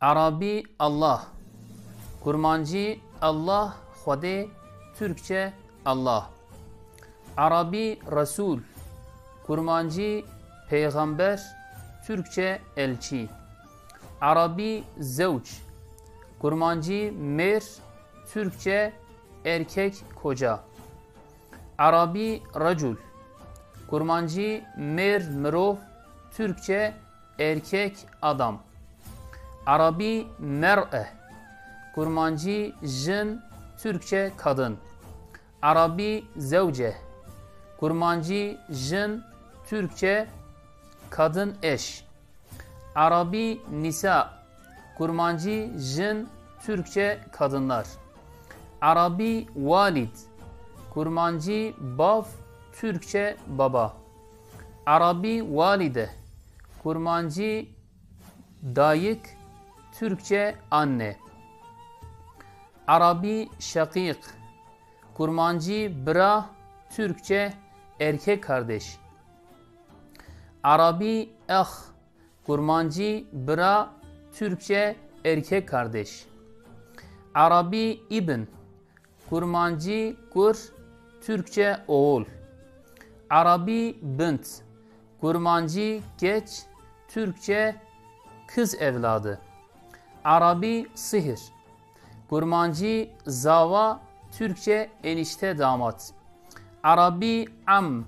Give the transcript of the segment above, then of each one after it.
Arabi Allah. Kurmancı Allah Xwedê Türkçe Allah. Arabi Resul. Kurmancı Peygamber Türkçe elçi. Arabi Zevç. Kurmancı mer Türkçe erkek koca. Arabi Racul. Kurmancı mer mirov Türkçe erkek adam. Arabi mer'e. Kurmancı jin Türkçe kadın. Arabi zevce. Kurmancı jin Türkçe kadın eş. Arabi nisa. Kurmancı jin Türkçe kadınlar. Arabi valid. Kurmancı bav Türkçe baba. Arabi valide. Kurmancı dayık Türkçe anne. Arabi şakik. Kurmancı bra Türkçe erkek kardeş. Arabi ah. Kurmancı bra Türkçe erkek kardeş. Arabi ibn. Kurmancı kur Türkçe oğul. Arabi bint. Kurmancı geç Türkçe kız evladı. Arabi sihir. Kurmancı zava Türkçe enişte damat. Arabi am.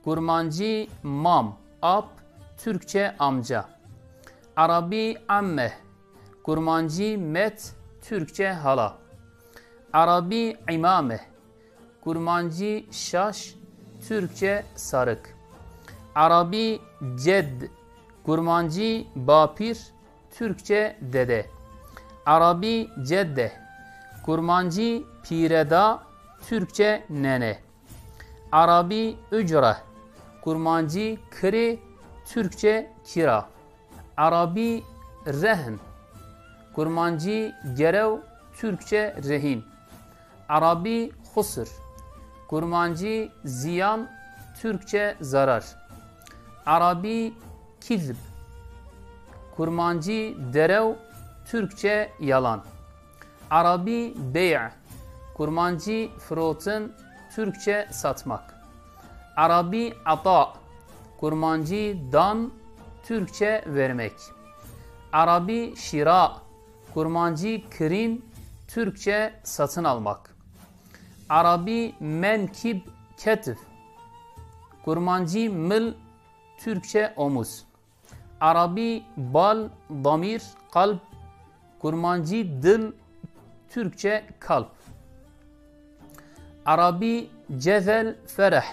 Kurmancı mam ab Türkçe amca. Arabi amme. Kurmancı met Türkçe hala. Arabi imame. Kurmancı şaş Türkçe sarık. Arabi cedd. Kurmancı bapir Türkçe dede. Arabi cedde. Kurmancı pireda Türkçe nene. Arabi ücre. Kurmancı kri Türkçe kira. Arabi rehn. Kurmancı gerev Türkçe rehin. Arabi husr. Kurmancı ziyan Türkçe zarar. Arabi kizb. Kurmancı derev Türkçe yalan. Arabi bey'. Kurmancı frotun Türkçe satmak. Arabi ata. Kurmancı dan Türkçe vermek. Arabi şira. Kurmancı kirin Türkçe satın almak. Arabi menkib ketif. Kurmancı mil Türkçe omuz. Arabi bal damir kalp. Kurmancı dil Türkçe kalp. Arabi cezel ferah.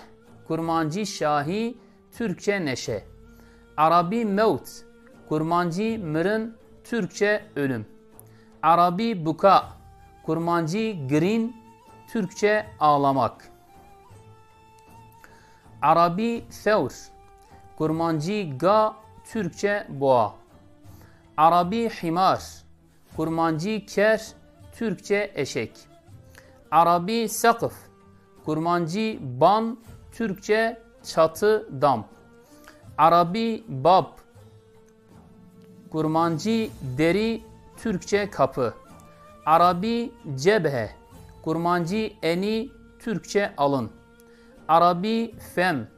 Kurmancı şahi Türkçe neşe. Arabi mevt. Kurmancı mırın Türkçe ölüm. Arabi buka. Kurmancı green Türkçe ağlamak. Arabi thevr. Kurmancı ga Türkçe boğa. Arabi himar. Kurmancı ker Türkçe eşek. Arabi sakıf. Kurmancı ban Türkçe çatı dam. Arabi bab. Kurmancı deri Türkçe kapı. Arabi cebhe. Kurmancı eni Türkçe alın. Arabi fem.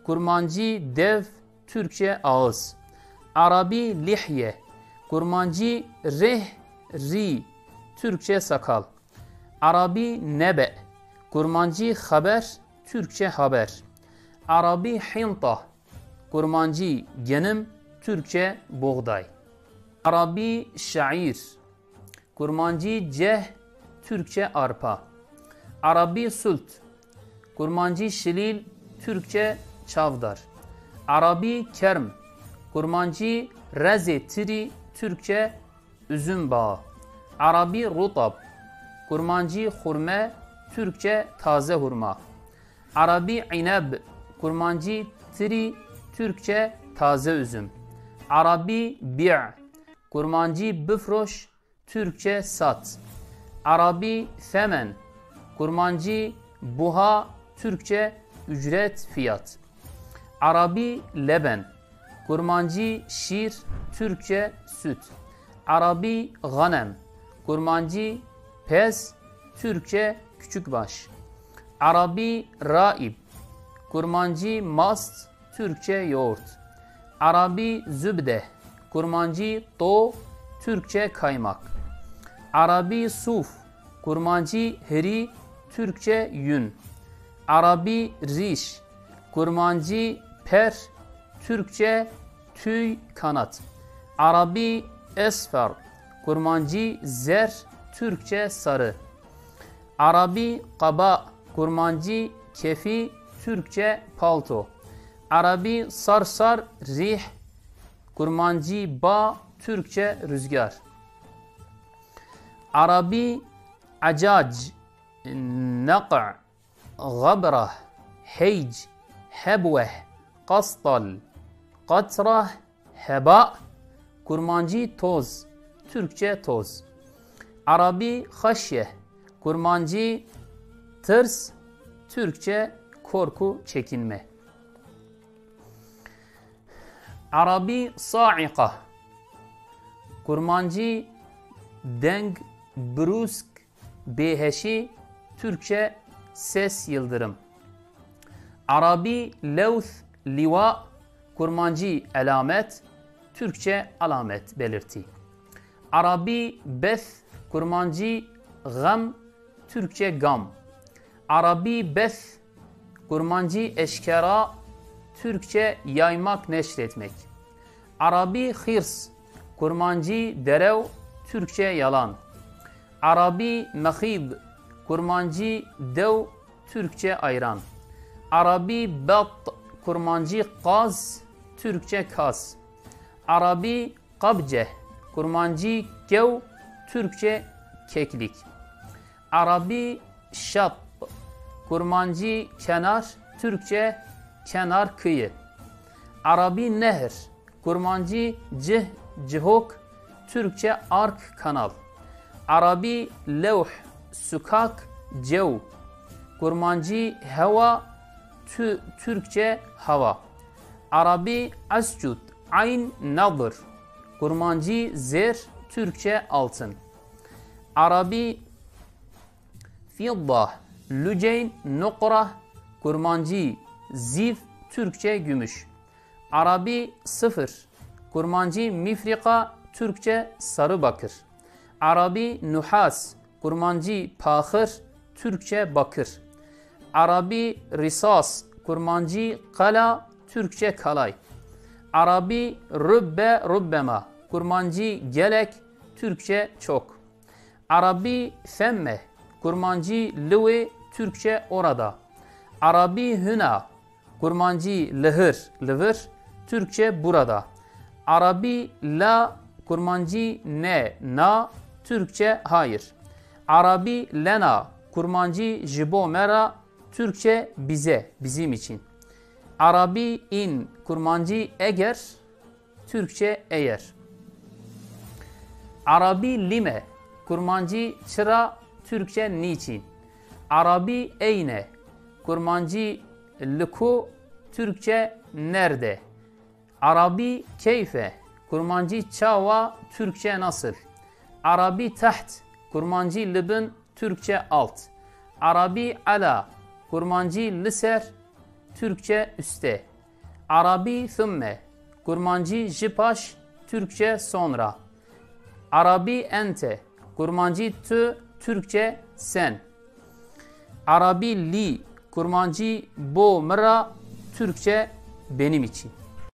Kurmancı dev Türkçe ağız. Arabi lihye. Kurmancı reh ri Türkçe sakal. Arabi nebe. Kurmancı haber Türkçe haber. Arabi hinta. Kurmancı genim Türkçe buğday. Arabi şair. Kurmancı ceh Türkçe arpa. Arabi sult. Kurmancı şilil Türkçe çavdar. Arabi kerm. Kurmancı reze tiri Türkçe üzüm bağı. Arabi rutab. Kurmancı hurme Türkçe taze hurma. Arabi inab. Kurmancı tiri Türkçe taze üzüm. Arabi bi'. Kurmancı bifroş Türkçe sat. Arabi femen. Kurmancı buha Türkçe ücret fiyat. Arabi leben. Kurmancı şir Türkçe süt. Arabi ganem, kurmancı pez, Türkçe küçükbaş. Arabi raib, kurmancı mast, Türkçe yoğurt. Arabi zübde, kurmancı to, Türkçe kaymak. Arabi suf, kurmancı heri, Türkçe yün. Arabi riş, kurmancı per, Türkçe tüy kanat. Arabi esfer, kurmancı zer, Türkçe sarı. Arabi kaba, kurmancı kefi, Türkçe palto. Arabi sarsar rih, kurmancı ba, Türkçe rüzgar. Arabi acac, naq'a, gabrah, heyc, hebveh, kastal, katrah, heba, kurmancı toz, Türkçe toz. Arabi haşye, kurmancı tırs, Türkçe korku, çekinme. Arabi sa'iqa, kurmancı deng, brusk, beheşi, Türkçe ses, yıldırım. Arabi levth, liva, kurmancı alamet, Türkçe alamet, belirti. Arabi beth, kurmancı gam, Türkçe gam. Arabi beth, kurmancı eşkera, Türkçe yaymak, neşretmek. Arabi hirs, kurmancı derev, Türkçe yalan. Arabi mehid, kurmancı dev, Türkçe ayran. Arabi bat, kurmancı kaz, Türkçe kaz. Arabi kabce, kurmancı kev, Türkçe keklik. Arabi şat, kurmancı kenar, Türkçe kenar, kıyı. Arabi nehir, kurmancı cih, cihok, Türkçe ark, kanal. Arabi levh, sukak, cev, kurmancı hava, Türkçe hava. Arabi ascut, ayn, nadır, kurmancı zer, Türkçe altın. Arabi fidda, lüceyn, nukra, kurmancı zif, Türkçe gümüş. Arabi sıfır, kurmancı mifrika, Türkçe sarı bakır. Arabi nuhas, kurmancı pahır, Türkçe bakır. Arabi risas, kurmancı kala, Türkçe kalay. Arabi rübbe, rübbema, kurmancı gelek, Türkçe çok. Arabi femme, kurmancı lüve, Türkçe orada. Arabi hüna, kurmancı lehir, levir, Türkçe burada. Arabi la, kurmancı ne, na, Türkçe hayır. Arabi lena, kurmancı jibo mera, Türkçe bize, bizim için. Arabi in, kurmancı eğer, Türkçe eğer. Arabi lime, kurmancı çıra, Türkçe niçin. Arabi eyne, kurmancı luku, Türkçe nerede. Arabi keyfe, kurmancı çava, Türkçe nasıl. Arabi taht, kurmancı libin, Türkçe alt. Arabi ala, kurmancı liser, Türkçe üste. Arabi thumme, kurmancı jipaş, Türkçe sonra. Arabi ente, kurmancı tü, Türkçe sen. Arabi li, kurmancı bo mıra, Türkçe benim için.